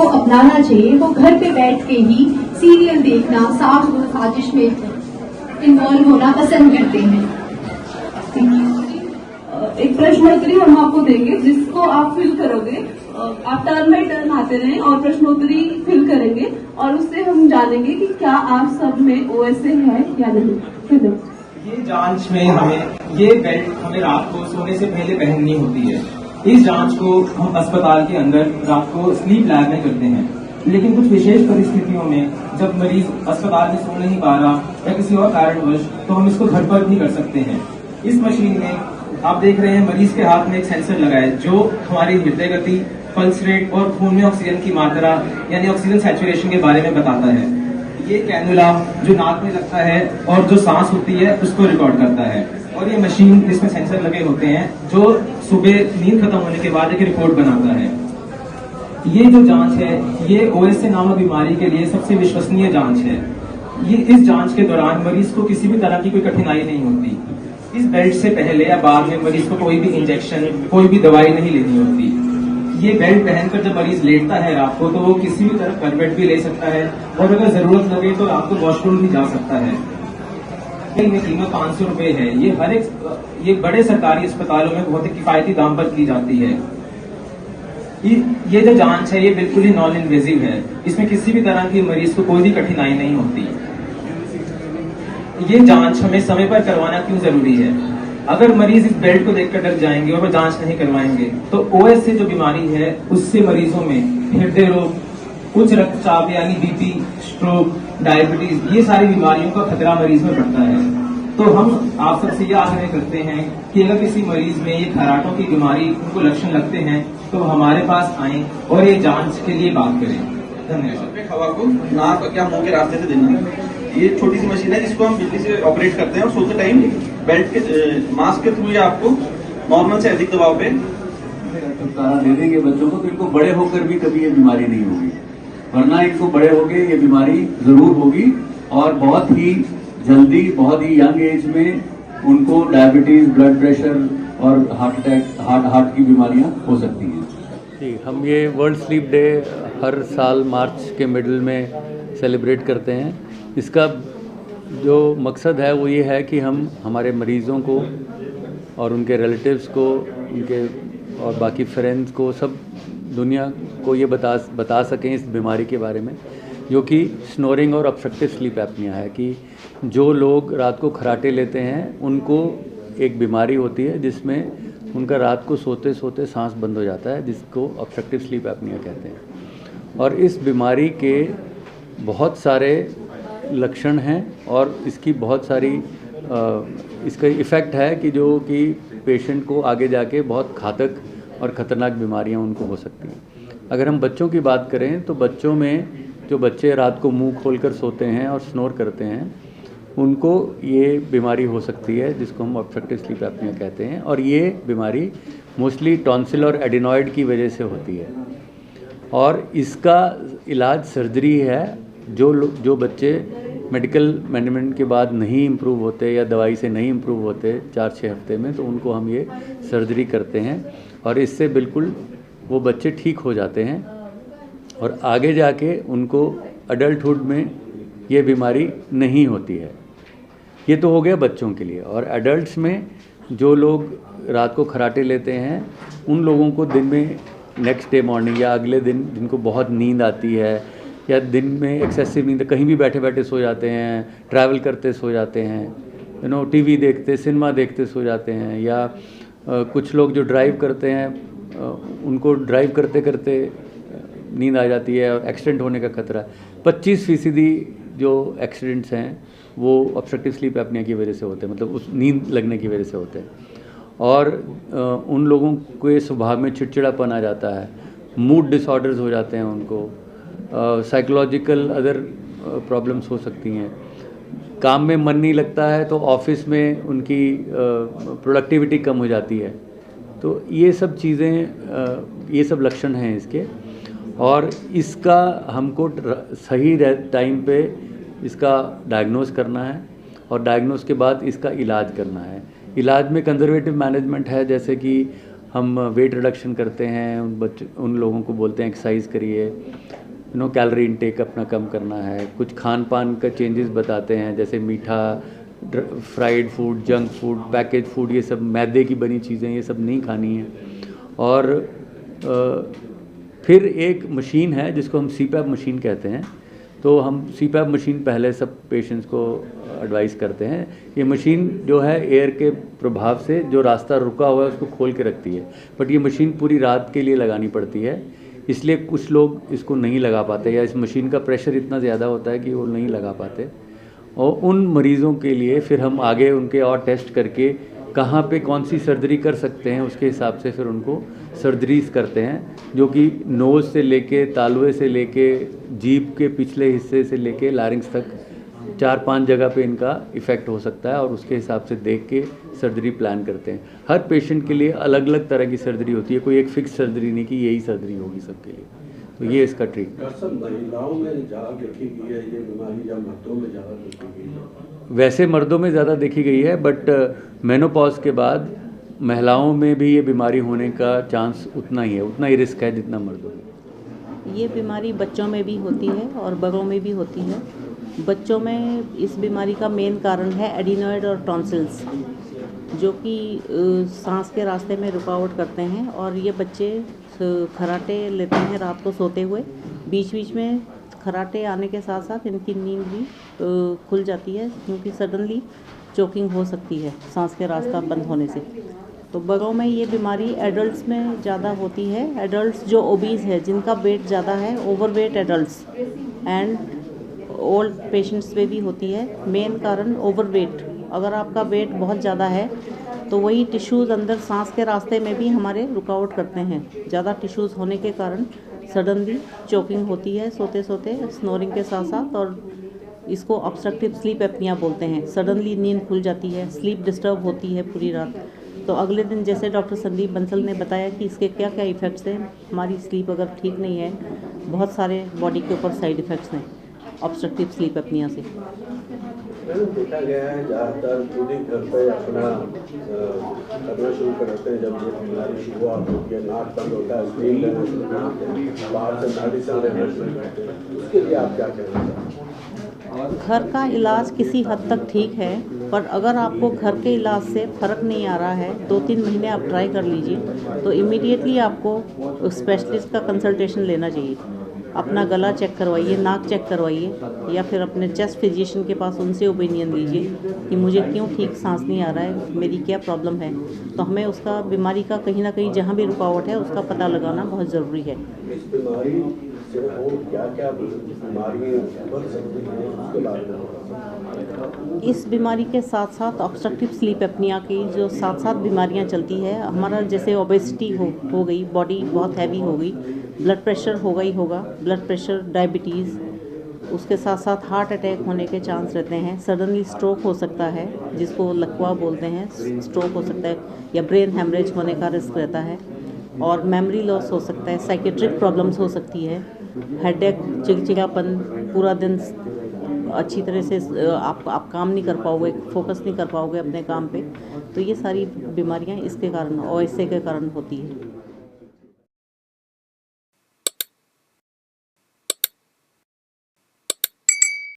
को अपनाना चाहिए वो घर पे बैठ के ही सीरियल देखना, साजिश में इन्वॉल्व होना पसंद करते हैं। एक प्रश्नोत्तरी हम आपको देंगे जिसको आप फिल करोगे। आप टर्न बाय टर्न आते रहें और प्रश्नोत्तरी फिल करेंगे और उससे हम जानेंगे कि क्या आप सब में ओएसए है या नहीं। फिर ये जांच में ये बेल्ट हमें रात को सोने से पहले पहननी होती है। इस जांच को हम अस्पताल के अंदर रात को स्लीप लैब में करते हैं, लेकिन कुछ विशेष परिस्थितियों में जब मरीज अस्पताल में सो नहीं पा रहा या किसी और कारणवश, तो हम इसको घर पर भी कर सकते हैं। इस मशीन में आप देख रहे हैं मरीज के हाथ में एक सेंसर लगा है जो हमारी हृदय गति, पल्स रेट और खून में ऑक्सीजन की मात्रा यानी ऑक्सीजन सैचुरेशन के बारे में बताता है। ये कैनुला जो नाक में लगता है और जो सांस होती है उसको रिकॉर्ड करता है, और ये मशीन जिसमें सेंसर लगे होते हैं जो सुबह नींद खत्म होने के बाद एक रिपोर्ट बनाता है। ये जो जांच है ये ओएसए नामक बीमारी के लिए सबसे विश्वसनीय जांच है। इस जांच के दौरान मरीज को किसी भी तरह की कोई कठिनाई नहीं होती। इस बेल्ट से पहले या बाद में मरीज को कोई भी इंजेक्शन, कोई भी दवाई नहीं लेनी होती। ये बेल्ट पहनकर जब मरीज लेटता है रात को तो वो किसी भी तरह करवेट भी ले सकता है, और अगर जरूरत लगे तो रात को वॉशरूम भी जा सकता है। ये कीमत 500 रुपए है। ये बड़े सरकारी अस्पतालों में बहुत ही किफायती दाम पर की जाती है। ये जो जांच है ये बिल्कुल ही नॉन इन्वेजिव है। इसमें किसी भी तरह की मरीज को कोई भी कठिनाई नहीं होती। ये जांच हमें समय पर करवाना क्यों जरूरी है? अगर मरीज इस बेल्ट को देखकर डर जाएंगे और वो जांच नहीं करवाएंगे तो ओएसए जो बीमारी है उससे मरीजों में हृदय रोग, उच्च रक्तचाप यानी बीपी, स्ट्रोक, डायबिटीज, ये सारी बीमारियों का खतरा मरीज में बढ़ता है। तो हम आप सबसे यह आग्रह करते हैं कि अगर किसी मरीज में ये खराटों की बीमारी, उनको लक्षण लगते हैं तो हमारे पास आए और ये जांच के लिए बात करें। धन्यवाद। हवा को नाक या मुंह के रास्ते से देना है। ये छोटी सी मशीन है जिसको हम बिजली से ऑपरेट करते हैं और सोते टाइम बेल्ट के मास्क के थ्रू ये आपको नॉर्मल से अधिक दबाव पे छुटकारा दे देंगे बच्चों को, तो इनको बड़े होकर भी कभी ये बीमारी नहीं होगी, वरना इनको बड़े होकर ये बीमारी जरूर होगी और बहुत ही जल्दी, बहुत ही यंग एज में उनको डायबिटीज, ब्लड प्रेशर और हार्ट अटैक, हार्ट की बीमारियां हो सकती हैं। जी, हम ये वर्ल्ड स्लीप डे हर साल मार्च के मिडल में सेलिब्रेट करते हैं। इसका जो मकसद है वो ये है कि हम हमारे मरीज़ों को और उनके रिलेटिव्स को, उनके और बाकी फ्रेंड्स को, सब दुनिया को ये बता सकें इस बीमारी के बारे में, जो कि स्नोरिंग और ऑब्स्ट्रक्टिव स्लीप एपनिया है। कि जो लोग रात को खराटे लेते हैं उनको एक बीमारी होती है जिसमें उनका रात को सोते सोते सांस बंद हो जाता है, जिसको ऑब्स्ट्रक्टिव स्लीप एपनिया कहते हैं। और इस बीमारी के बहुत सारे लक्षण हैं और इसकी बहुत सारी इसका इफ़ेक्ट है कि जो कि पेशेंट को आगे जाके बहुत घातक और ख़तरनाक बीमारियां उनको हो सकती हैं। अगर हम बच्चों की बात करें तो बच्चों में जो बच्चे रात को मुंह खोलकर सोते हैं और स्नोर करते हैं उनको ये बीमारी हो सकती है जिसको हम ऑब्स्ट्रक्टिव स्लीप एपनिया कहते हैं। और ये बीमारी मोस्टली टॉन्सिल और एडिनॉइड की वजह से होती है और इसका इलाज सर्जरी है। जो बच्चे मेडिकल मैनेजमेंट के बाद नहीं इम्प्रूव होते या दवाई से नहीं इम्प्रूव होते 4-6 हफ्ते में, तो उनको हम ये सर्जरी करते हैं और इससे बिल्कुल वो बच्चे ठीक हो जाते हैं और आगे जाके उनको अडल्टहुड में ये बीमारी नहीं होती है। ये तो हो गया बच्चों के लिए। और एडल्ट्स में जो लोग रात को खराटे लेते हैं उन लोगों को दिन में नेक्स्ट डे मॉर्निंग या अगले दिन जिनको बहुत नींद आती है या दिन में एक्सेसिव नींद, कहीं भी बैठे बैठे सो जाते हैं, ट्रैवल करते सो जाते हैं, टीवी देखते, सिनेमा देखते सो जाते हैं, या कुछ लोग जो ड्राइव करते हैं उनको ड्राइव करते करते नींद आ जाती है और एक्सीडेंट होने का खतरा है। 25% जो एक्सीडेंट्स हैं वो ऑब्स्ट्रक्टिव स्लीप एपनिया की वजह से होते हैं, मतलब उस नींद लगने की वजह से होते हैं। और उन लोगों के स्वभाव में चिड़चिड़ापन आ जाता है, मूड डिसऑर्डर्स हो जाते हैं उनको, साइकोलॉजिकल अदर प्रॉब्लम्स हो सकती हैं, काम में मन नहीं लगता है तो ऑफिस में उनकी प्रोडक्टिविटी कम हो जाती है। तो ये सब चीज़ें, ये सब लक्षण हैं इसके और इसका हमको सही टाइम पे इसका डायग्नोस करना है और डायग्नोस के बाद इसका इलाज करना है। इलाज में कंजर्वेटिव मैनेजमेंट है, जैसे कि हम वेट रिडक्शन करते हैं, उन लोगों को बोलते हैं एक्सरसाइज करिए, कैलोरी इनटेक अपना कम करना है। कुछ खान पान का चेंजेस बताते हैं, जैसे मीठा, fried food, junk food, package food, ये सब मैदे की बनी चीज़ें ये सब नहीं खानी है। और फिर एक मशीन है जिसको हम CPAP मशीन कहते हैं, तो हम CPAP मशीन पहले सब पेशेंट्स को एडवाइस करते हैं। ये मशीन जो है एयर के प्रभाव से जो रास्ता रुका हुआ है उसको खोल के रखती है, बट ये मशीन पूरी रात के लिए लगानी पड़ती है, इसलिए कुछ लोग इसको नहीं लगा पाते, या इस मशीन का प्रेशर इतना ज़्यादा होता है कि वो नहीं लगा पाते। और उन मरीज़ों के लिए फिर हम आगे उनके और टेस्ट करके कहाँ पे कौन सी सर्जरी कर सकते हैं उसके हिसाब से फिर उनको सर्जरीज करते हैं, जो कि नोज़ से लेके, तालुए से लेके, जीभ के पिछले हिस्से से लेके लारिंक्स तक 4-5 जगह पे इनका इफ़ेक्ट हो सकता है, और उसके हिसाब से देख के सर्जरी प्लान करते हैं। हर पेशेंट के लिए अलग अलग तरह की सर्जरी होती है, कोई एक फिक्स सर्जरी नहीं कि यही सर्जरी होगी सबके लिए। तो ये इसका ट्रीटमेंट। महिलाओं में ज़्यादा देखी गई है ये बीमारी, या मर्दों में ज़्यादा देखी गई है? वैसे मर्दों में ज़्यादा देखी गई है, बट मेनोपॉज के बाद महिलाओं में भी ये बीमारी होने का चांस उतना ही है, उतना ही रिस्क है जितना मर्दों में। ये बीमारी बच्चों में भी होती है और बड़ों में भी होती है। बच्चों में इस बीमारी का मेन कारण है एडिनॉइड और टॉन्सिल्स, जो कि सांस के रास्ते में रुकावट करते हैं, और ये बच्चे खर्राटे लेते हैं रात को सोते हुए। बीच बीच में खर्राटे आने के साथ साथ इनकी नींद भी खुल जाती है, क्योंकि सडनली चोकिंग हो सकती है सांस के रास्ता बंद होने से। तो बड़ों में ये बीमारी एडल्ट्स में ज़्यादा होती है। एडल्ट्स जो ओबीज है, जिनका वेट ज़्यादा है, overweight adults and old patients में भी होती है। मेन कारण ओवरवेट। अगर आपका वेट बहुत ज़्यादा है तो वही टिश्यूज़ अंदर सांस के रास्ते में भी हमारे रुकावट करते हैं। ज़्यादा टिश्यूज़ होने के कारण सडनली चोकिंग होती है सोते सोते, स्नोरिंग के साथ साथ, और इसको ऑब्स्ट्रक्टिव स्लीप एपनिया बोलते हैं। सडनली नींद खुल जाती है, स्लीप डिस्टर्ब होती है पूरी रात। तो अगले दिन, जैसे डॉक्टर संदीप बंसल ने बताया कि इसके क्या क्या इफ़ेक्ट्स हैं, हमारी स्लीप अगर ठीक नहीं है, बहुत सारे बॉडी के ऊपर साइड इफ़ेक्ट्स हैं ऑब्स्ट्रक्टिव स्लीप एपनिया से। देखा गया है ज़्यादातर खुद ही घर पर अपना करना शुरू करते हैं। जब ये बीमारी शुरुआत होती है, नाक बंद होता है, स्क्रीन लेना शुरू करते हैं, बाहर से मेडिसिन लेना शुरू करते हैं, उसके लिए आप क्या कहना चाहते हैं? घर का इलाज किसी हद तक ठीक है, पर अगर आपको घर के इलाज से फ़र्क नहीं आ रहा है, 2-3 महीने आप ट्राई कर लीजिए, तो इमीडिएटली आपको स्पेशलिस्ट का कंसल्टेशन लेना चाहिए। अपना गला चेक करवाइए, नाक चेक करवाइए, या फिर अपने चेस्ट फिजिशियन के पास उनसे ओपिनियन लीजिए कि मुझे क्यों ठीक सांस नहीं आ रहा है, मेरी क्या प्रॉब्लम है। तो हमें उसका, बीमारी का कहीं ना कहीं जहाँ भी रुकावट है उसका पता लगाना बहुत ज़रूरी है। इस बीमारी से और क्या क्या बीमारियाँ बढ़ सकती हैं उसके बारे में? इस बीमारी के साथ साथ ऑब्स्ट्रक्टिव स्लीप एपनिया की जो साथ साथ बीमारियां चलती है, हमारा जैसे ओबेसिटी हो गई, बॉडी बहुत हैवी हो गई, ब्लड प्रेशर होगा ही होगा, ब्लड प्रेशर, डायबिटीज़, उसके साथ साथ हार्ट अटैक होने के चांस रहते हैं। सडनली स्ट्रोक हो सकता है, जिसको लकवा बोलते हैं, स्ट्रोक हो सकता है, या ब्रेन हेमरेज होने का रिस्क रहता है, और मेमोरी लॉस हो सकता है, साइकेट्रिक प्रॉब्लम्स हो सकती है, हेडेक, चिड़चिड़ापन, पूरा दिन अच्छी तरह से आप काम नहीं कर पाओगे, फोकस नहीं कर पाओगे अपने काम पे। तो ये सारी बीमारियां इसके कारण, OSA के कारण होती है।